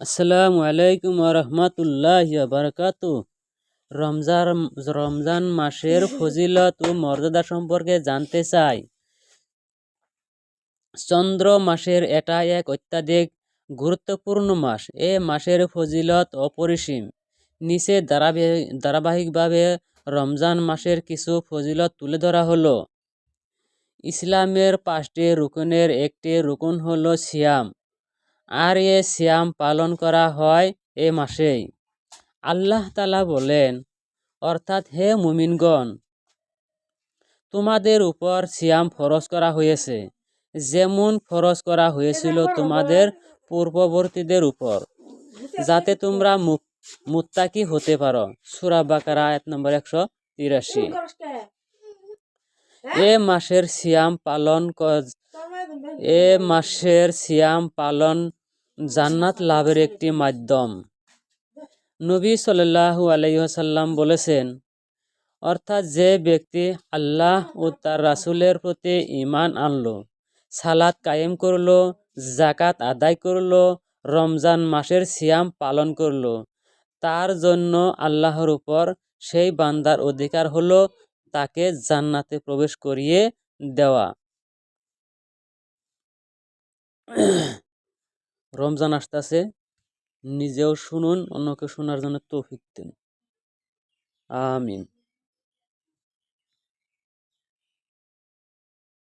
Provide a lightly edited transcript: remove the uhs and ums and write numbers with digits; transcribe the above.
আসসালামু আলাইকুম ওয়া রাহমাতুল্লাহি ওয়া বারাকাতুহু। রমজান মাসের ফজিলত ও মর্যাদা সম্পর্কে জানতে চাই। চন্দ্র মাসের এটা এক অত্যাধিক গুরুত্বপূর্ণ মাস। এ মাসের ফজিলত অপরিসীম। নিচে ধারাবাহিকভাবে রমজান মাসের কিছু ফজিলত তুলে ধরা হলো। ইসলামের 5টি রুকনের একটি রুকন হলো সিয়াম, আর এ সিয়াম পালন করা হয় এ মাসেই। আল্লাহ তাআলা বলেন, অর্থাৎ হে মুমিনগণ, তোমাদের উপর সিয়াম ফরজ করা হয়েছে, যেমন ফরজ করা হয়েছিল তোমাদের পূর্ববর্তীদের উপর, যাতে তোমরা মুত্তাকি হতে পারো। সূরা বাকারা আয়াত নম্বর 183। এ মাসের সিয়াম জান্নাত লাভের একটি মাধ্যম। নবী সাল্লাল্লাহু আলাইহি ওয়াসাল্লাম বলেছেন, অর্থাৎ যে ব্যক্তি আল্লাহ ও তার রাসূলের প্রতি ঈমান আনলো, সালাত কায়েম করলো, যাকাত আদায় করলো, রমজান মাসের সিয়াম পালন করলো, তার জন্য আল্লাহর উপর সেই বান্দার অধিকার হলো তাকে জান্নাতে প্রবেশ করিয়ে দেওয়া। রমজান আসতেছে, নিজেও শুনুন, অন্যকে শোনার জন্য তৌফিক দেন। আমিন।